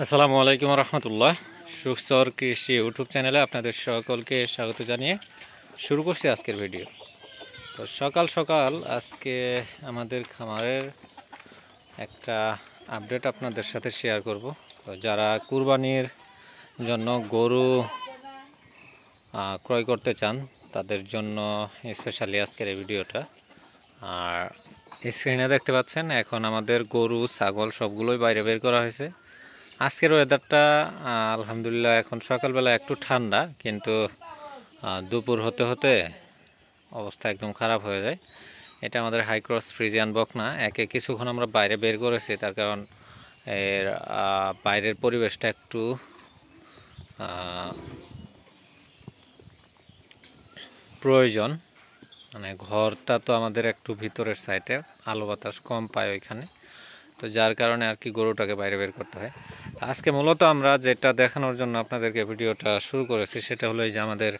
আসসালামু আলাইকুম রহমতুল্লাহ। সুখচর কৃষি ইউটিউব চ্যানেলে আপনাদের সকলকে স্বাগত জানিয়ে শুরু করছি আজকের ভিডিও। তো সকাল সকাল আজকে আমাদের খামারের একটা আপডেট আপনাদের সাথে শেয়ার করব। তো যারা কুরবানির জন্য গরু ক্রয় করতে চান তাদের জন্য স্পেশালি আজকের এই ভিডিওটা। আর স্ক্রিনে দেখতে পাচ্ছেন এখন আমাদের গরু ছাগল সবগুলোই বাইরে বের করা হয়েছে। আজকের ওয়েদারটা আলহামদুলিল্লাহ এখন সকালবেলা একটু ঠান্ডা, কিন্তু দুপুর হতে হতে অবস্থা একদম খারাপ হয়ে যায়। এটা আমাদের হাইক্রস ফ্রিজিয়ান বকনা। একে কিছুক্ষণ আমরা বাইরে বের করেছি, তার কারণ এর বাইরের পরিবেশটা একটু প্রয়োজন। মানে ঘরটা তো আমাদের একটু ভিতরের সাইডে, আলো বাতাস কম পায় ওইখানে, তো যার কারণে আর কি গরুটাকে বাইরে বের করতে হয়। আজকে মূলত আমরা যেটা দেখানোর জন্য আপনাদেরকে ভিডিওটা শুরু করেছি সেটা হলো এই যে আমাদের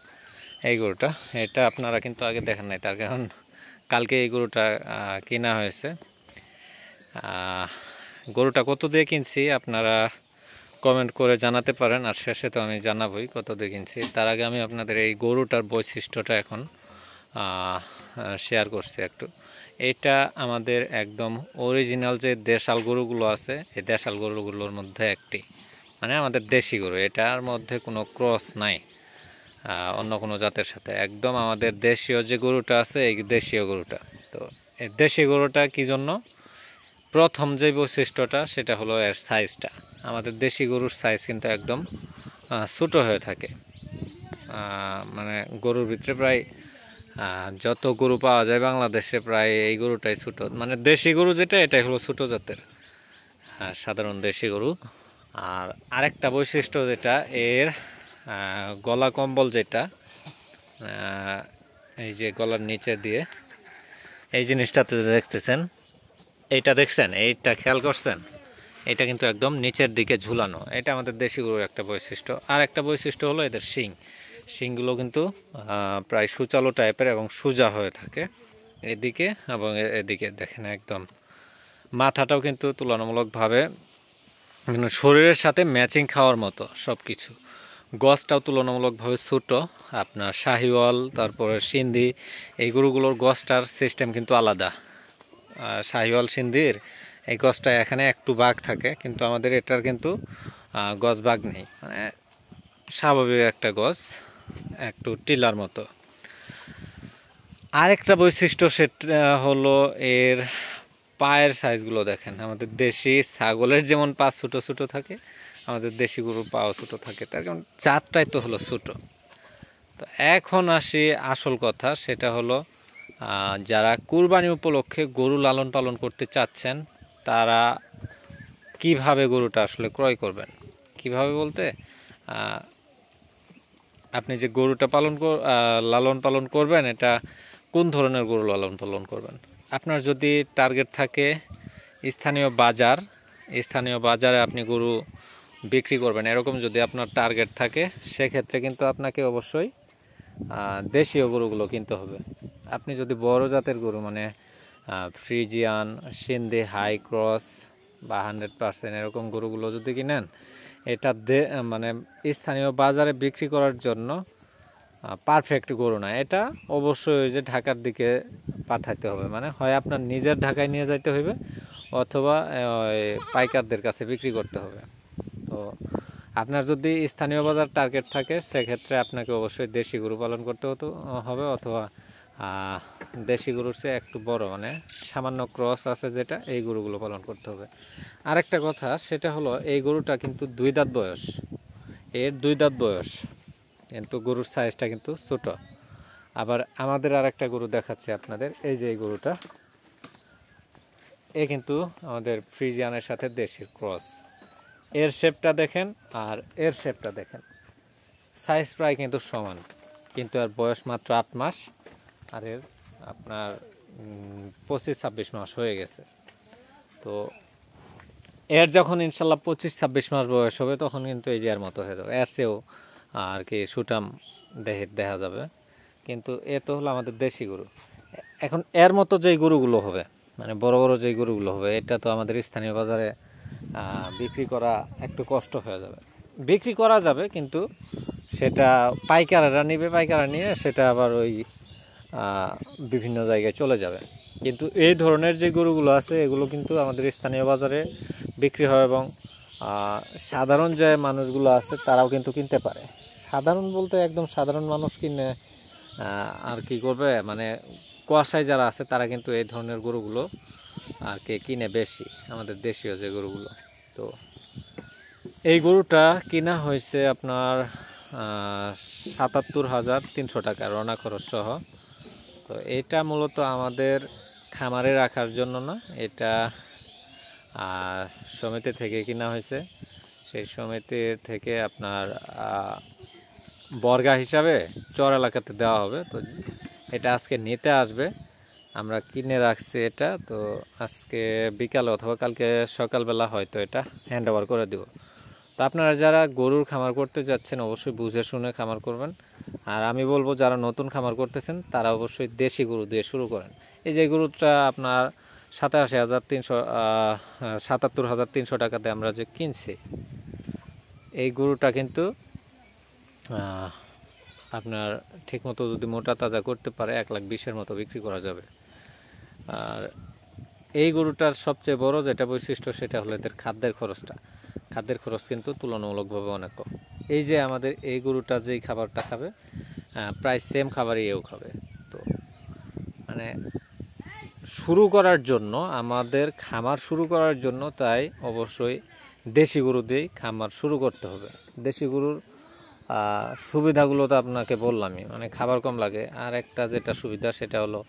এই গরুটা। এটা আপনারা কিন্তু আগে দেখেন নাই, তার কারণ কালকে এই গরুটা কেনা হয়েছে। গরুটা কত দিয়ে কিনছি আপনারা কমেন্ট করে জানাতে পারেন, আর শেষে তো আমি জানাবই কত দিয়ে কিনছি। তার আগে আমি আপনাদের এই গরুটার বৈশিষ্ট্যটা এখন শেয়ার করছি একটু। এটা আমাদের একদম অরিজিনাল যে দেশাল গরুগুলো আছে, এই দেশাল গরুগুলোর মধ্যে একটি, মানে আমাদের দেশি গরু। এটার মধ্যে কোনো ক্রস নাই অন্য কোনো জাতের সাথে, একদম আমাদের দেশীয় যে গরুটা আছে এই দেশীয় গরুটা। তো এই দেশি গরুটা কি জন্য, প্রথম যে বৈশিষ্ট্যটা সেটা হলো এর সাইজটা। আমাদের দেশি গরুর সাইজ কিন্তু একদম ছোটো হয়ে থাকে। মানে গরুর ভিতরে প্রায় যত গরু পাওয়া যায় বাংলাদেশে প্রায় এই গরুটাই ছোট, মানে দেশি গরু যেটা এটাই হলো ছোট জাতের সাধারণ দেশি গরু। আর আরেকটা বৈশিষ্ট্য যেটা এর গলা কম্বল, যেটা এই যে গলার নিচে দিয়ে এই জিনিসটাতে দেখতেছেন, এইটা দেখছেন, এইটা খেয়াল করছেন, এটা কিন্তু একদম নিচের দিকে ঝুলানো। এটা আমাদের দেশি গরুর একটা বৈশিষ্ট্য। আর একটা বৈশিষ্ট্য হলো এদের শিংগুলো কিন্তু প্রায় সুচালো টাইপের এবং সোজা হয়ে থাকে এদিকে এবং এদিকে। দেখেন একদম মাথাটাও কিন্তু তুলনামূলকভাবে শরীরের সাথে ম্যাচিং খাওয়ার মতো সব কিছু। গছটাও তুলনামূলকভাবে ছোট। আপনার শাহিওয়াল, তারপরে সিন্ধি, এই গরুগুলোর গছটার সিস্টেম কিন্তু আলাদা। শাহিওয়াল সিন্ধির এই গছটা এখানে একটু বাঘ থাকে, কিন্তু আমাদের এটার কিন্তু গছ বাঘ নেই, মানে স্বাভাবিক একটা গছ, একটু টিলার মতো। আরেকটা বৈশিষ্ট্য সেটা হলো এর পায়ের সাইজগুলো দেখেন। আমাদের দেশি ছাগলের যেমন পা ছোটো ছোটো থাকে, আমাদের দেশি গরুর পাও ছোটো থাকে, তার কারণ চারটাই তো হলো ছোটো। তো এখন আসি আসল কথা, সেটা হলো যারা কুরবানি উপলক্ষে গরু লালন পালন করতে চাচ্ছেন তারা কিভাবে গরুটা আসলে ক্রয় করবেন। কিভাবে বলতে, আপনি যে গরুটা লালন পালন করবেন, এটা কোন ধরনের গরু লালন পালন করবেন। আপনার যদি টার্গেট থাকে স্থানীয় বাজারে আপনি গরু বিক্রি করবেন, এরকম যদি আপনার টার্গেট থাকে, সেক্ষেত্রে কিন্তু আপনাকে অবশ্যই দেশীয় গরুগুলো কিনতে হবে। আপনি যদি বড় জাতের গরু, মানে ফ্রিজিয়ান, সিন্ধি, হাই ক্রস বা 100% এরকম গরুগুলো যদি কিনেন, এটা মানে স্থানীয় বাজারে বিক্রি করার জন্য পারফেক্ট গরু না। এটা অবশ্যই ওই যে ঢাকার দিকে পাঠাতে হবে, মানে হয় আপনার নিজের ঢাকায় নিয়ে যাইতে হবে অথবা পাইকারদের কাছে বিক্রি করতে হবে। তো আপনার যদি স্থানীয় বাজার টার্গেট থাকে, সেক্ষেত্রে আপনাকে অবশ্যই দেশি গরু পালন করতে হবে, অথবা দেশি গরুর চেয়ে একটু বড়, মানে সামান্য ক্রস আছে যেটা, এই গরুগুলো পালন করতে হবে। আরেকটা কথা, সেটা হলো এই গরুটা কিন্তু 2 দাঁত বয়স, এর 2 দাঁত বয়স, কিন্তু গরুর সাইজটা কিন্তু ছোট। আবার আমাদের আরেকটা গরু দেখাচ্ছি আপনাদের, এই যে এই গরুটা, এ কিন্তু আমাদের ফ্রিজিয়ানের সাথে দেশির ক্রস। এর শেপটা দেখেন আর এর শেপটা দেখেন, সাইজ প্রায় কিন্তু সমান, কিন্তু এর বয়স মাত্র 8 মাস, আর এর আপনার 25-26 মাস হয়ে গেছে। তো এর যখন ইনশাল্লাহ 25-26 মাস বয়স হবে, তখন কিন্তু এই যে এর মতো হয়ে যাবে, এর চেয়েও আর কি সুটাম দেখা যাবে। কিন্তু এ তো হলো আমাদের দেশি গরু। এখন এর মতো যেই গরুগুলো হবে, মানে বড় বড় যেই গরুগুলো হবে, এটা তো আমাদের স্থানীয় বাজারে বিক্রি করা একটু কষ্ট হয়ে যাবে। বিক্রি করা যাবে কিন্তু সেটা পাইকাররা নিবে, পাইকাররা নিয়ে সেটা আবার ওই বিভিন্ন জায়গায় চলে যাবে। কিন্তু এই ধরনের যে গরুগুলো আছে এগুলো কিন্তু আমাদের স্থানীয় বাজারে বিক্রি হয় এবং সাধারণ যে মানুষগুলো আছে তারাও কিন্তু কিনতে পারে। সাধারণ বলতে একদম সাধারণ মানুষ কিনে আর কি করবে, মানে কুয়াশায় যারা আছে তারা কিন্তু এই ধরনের গরুগুলো আর কি কিনে বেশি, আমাদের দেশীয় যে গরুগুলো। তো এই গরুটা কিনা হয়েছে আপনার ৭৭,৩০০ টাকা রওনা খরচ সহ। তো এটা মূলত আমাদের খামারে রাখার জন্য না, এটা সমিতি থেকে কিনা হয়েছে। সেই সমিতি থেকে আপনার বর্গা হিসাবে চর এলাকাতে দেওয়া হবে। তো এটা আজকে নিতে আসবে, আমরা কিনে রাখছি এটা। তো আজকে বিকালে অথবা কালকে সকালবেলা হয়তো এটা হ্যান্ড ওভার করে দেব। তো আপনারা যারা গরুর খামার করতে যাচ্ছেন অবশ্যই বুঝে শুনে খামার করবেন। আর আমি বলবো যারা নতুন খামার করতেছেন তারা অবশ্যই দেশি গরু দিয়ে শুরু করেন। এই যে গরুটা আপনার ৭৭,৩০০ টাকাতে আমরা যে কিনছি, এই গরুটা কিন্তু আপনার ঠিকমতো যদি মোটা তাজা করতে পারে ১,২০,০০০ মতো বিক্রি করা যাবে। আর এই গরুটার সবচেয়ে বড় যেটা বৈশিষ্ট্য সেটা হলো এদের খাদ্যের খরচটা। খাদ্যের খরচ কিন্তু তুলনামূলকভাবে অনেক কম। এই যে আমাদের এই গরুটা যেই খাবারটা খাবে প্রায় সেম খাবারই এও খাবে। তো মানে শুরু করার জন্য, আমাদের খামার শুরু করার জন্য তাই অবশ্যই দেশি গরু দিয়েই খামার শুরু করতে হবে। দেশি গরুর সুবিধাগুলো তো আপনাকে বললামই, মানে খাবার কম লাগে। আর একটা যেটা সুবিধা সেটা হলো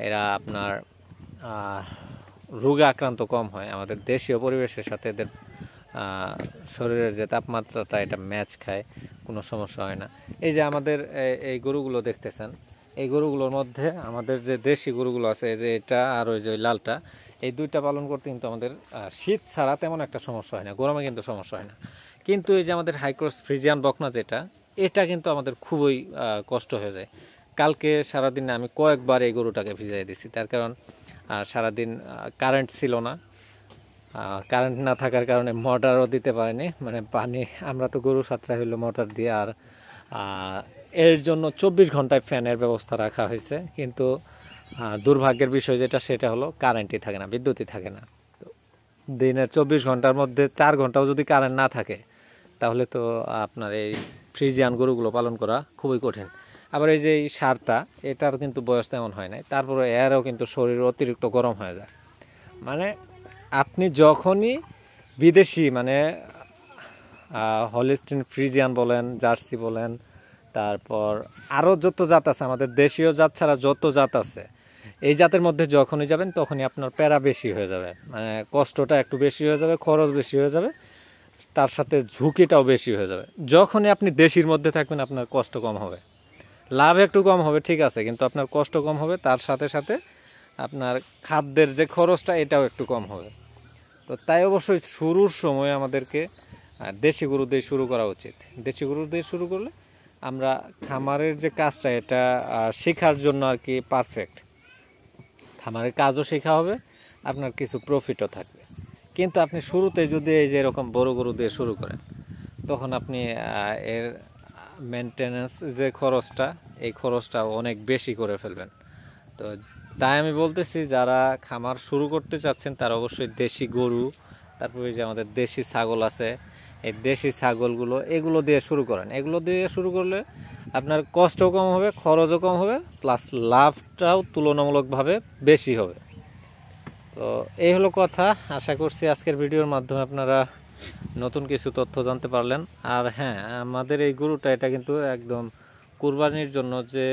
এরা আপনার রোগে আক্রান্ত কম হয়। আমাদের দেশীয় পরিবেশের সাথে এদের শরীরের যে তাপমাত্রাটা এটা ম্যাচ খায়, কোনো সমস্যা হয় না। এই যে আমাদের এই গরুগুলো দেখতেছেন, এই গরুগুলোর মধ্যে আমাদের যে দেশি গরুগুলো আছে, এই যে এটা আর ওই যে লালটা, এই দুইটা পালন করতে কিন্তু আমাদের শীত ছাড়া তেমন একটা সমস্যা হয় না, গরমে কিন্তু সমস্যা হয় না। কিন্তু এই যে আমাদের হাইক্রস ফ্রিজিয়ান বকনা যেটা, এটা কিন্তু আমাদের খুবই কষ্ট হয়ে যায়। কালকে সারাদিনে আমি কয়েকবার এই গরুটাকে ভিজাই দিছি, তার কারণ সারাদিন কারেন্ট ছিল না। কারেন্ট না থাকার কারণে মোটরও দিতে পারেনি, মানে পানি, আমরা তো গরু সাঁতরা হইলো মোটর দিয়ে। আর এর জন্য ২৪ ঘন্টায় ফ্যানের ব্যবস্থা রাখা হয়েছে, কিন্তু দুর্ভাগ্যের বিষয় যেটা সেটা হলো কারেন্টই থাকে না, বিদ্যুৎই থাকে না। তো দিনের ২৪ ঘন্টার মধ্যে ৪ ঘন্টাও যদি কারেন্ট না থাকে তাহলে তো আপনার এই ফ্রিজিয়ান গরুগুলো পালন করা খুবই কঠিন। আবার এই যে এই সারটা, এটার কিন্তু বয়স তেমন হয় নাই, তারপরে এরও কিন্তু শরীর অতিরিক্ত গরম হয়ে যায়। মানে আপনি যখনই বিদেশি, মানে হলিস্টিন ফ্রিজিয়ান বলেন, জার্সি বলেন, তারপর আরও যত জাত আছে, আমাদের দেশীয় জাত ছাড়া যত জাত আছে, এই জাতের মধ্যে যখনই যাবেন তখনই আপনার প্যারা বেশি হয়ে যাবে, মানে কষ্টটা একটু বেশি হয়ে যাবে, খরচ বেশি হয়ে যাবে, তার সাথে ঝুঁকিটাও বেশি হয়ে যাবে। যখনই আপনি দেশির মধ্যে থাকবেন আপনার কষ্ট কম হবে, লাভ একটু কম হবে ঠিক আছে, কিন্তু আপনার কষ্ট কম হবে, তার সাথে সাথে আপনার খাদ্যের যে খরচটা এটাও একটু কম হবে। তো তাই অবশ্যই শুরুর সময় আমাদেরকে দেশি গরু দিয়ে শুরু করা উচিত। দেশি গরু দিয়ে শুরু করলে আমরা খামারের যে কাজটা এটা শেখার জন্য আর কি পারফেক্ট। খামারের কাজও শেখা হবে, আপনার কিছু প্রফিটও থাকবে। কিন্তু আপনি শুরুতে যদি এই যে এরকম বড় গরু দিয়ে শুরু করেন, তখন আপনি এর মেনটেন্যান্স যে খরচটা, এই খরচটা অনেক বেশি করে ফেলবেন। তো তাই আমি বলতেছি যারা খামার শুরু করতে চাচ্ছেন তারা অবশ্যই দেশি গরু, তারপরে যে আমাদের দেশি ছাগল আছে, এই দেশি ছাগলগুলো এগুলো দিয়ে শুরু করেন। এগুলো দিয়ে শুরু করলে আপনার কষ্টও কম হবে, খরচও কম হবে, প্লাস লাভটাও তুলনামূলকভাবে বেশি হবে। তো এই হলো কথা। আশা করছি আজকের ভিডিওর মাধ্যমে আপনারা নতুন কিছু তথ্য জানতে পারলেন। আর হ্যাঁ, আমাদের এই গরুটা এটা কিন্তু একদম কুরবানির জন্য যে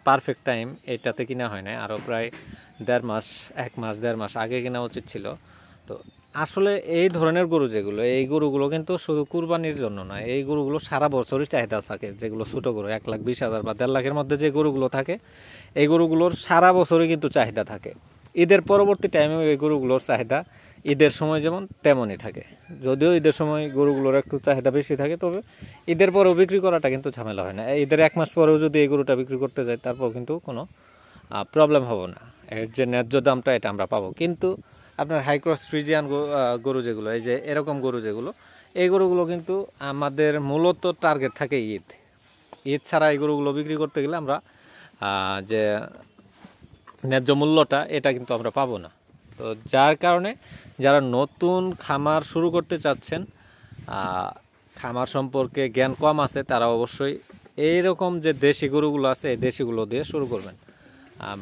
পারফেক্ট টাইম এটাতে কিনা হয় না, আরও প্রায় ১.৫ মাস, ১ মাস ১.৫ মাস আগে কেনা উচিত ছিল। তো আসলে এই ধরনের গরু যেগুলো, এই গরুগুলো কিন্তু শুধু কুরবানির জন্য নয়, এই গরুগুলো সারা বছরই চাহিদা থাকে। যেগুলো ছোটো গরু ১,২০,০০০ বা ১.৫ লাখের মধ্যে যে গরুগুলো থাকে, এই গরুগুলোর সারা বছরই কিন্তু চাহিদা থাকে। ঈদের পরবর্তী টাইমেও এই গরুগুলোর চাহিদা ঈদের সময় যেমন তেমনই থাকে। যদিও ঈদের সময় গরুগুলোর একটু চাহিদা বেশি থাকে, তবে ঈদের পরেও বিক্রি করাটা কিন্তু ঝামেলা হয় না। ঈদের ১ মাস পরেও যদি এই গরুটা বিক্রি করতে যাই তারপর কিন্তু কোনো প্রবলেম হবে না, এর যে ন্যায্য দামটা এটা আমরা পাবো। কিন্তু আপনার হাইক্রস ফ্রিজিয়ান গরু যেগুলো, এই যে এরকম গরু যেগুলো, এই গরুগুলো কিন্তু আমাদের মূলত টার্গেট থাকে ঈদ। ঈদ ছাড়া এই গরুগুলো বিক্রি করতে গেলে আমরা যে ন্যায্য মূল্যটা এটা কিন্তু আমরা পাবো না। তো যার কারণে যারা নতুন খামার শুরু করতে চাচ্ছেন, খামার সম্পর্কে জ্ঞান কম আছে, তারা অবশ্যই এইরকম যে দেশি গরুগুলো আছে এই দেশিগুলো দিয়ে শুরু করবেন।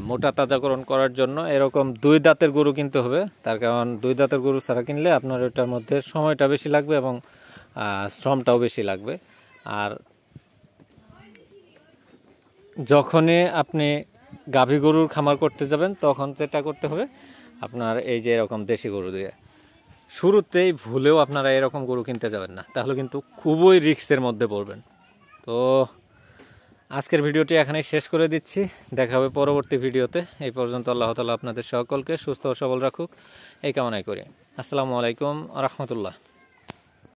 মোটা তাজাকরণ করার জন্য এরকম 2 দাঁতের গরু কিনতে হবে, তার কারণ 2 দাঁতের গরু ছাড়া কিনলে আপনার ওটার মধ্যে সময়টা বেশি লাগবে এবং শ্রমটাও বেশি লাগবে। আর যখনই আপনি গাভী গরুর খামার করতে যাবেন তখন যেটা করতে হবে আপনার এই যে এরকম দেশি গরু দিয়ে শুরুতেই ভুলেও আপনারা এরকম গরু কিনতে যাবেন না, তাহলে কিন্তু খুবই রিস্কের মধ্যে পড়বেন। তো আজকের ভিডিওটি এখানেই শেষ করে দিচ্ছি, দেখা হবে পরবর্তী ভিডিওতে। এই পর্যন্ত আল্লাহ তাআলা আপনাদের সকলকে সুস্থ ও সবল রাখুক এই কামনাই করি। আসসালামু আলাইকুম ওয়া রাহমাতুল্লাহ।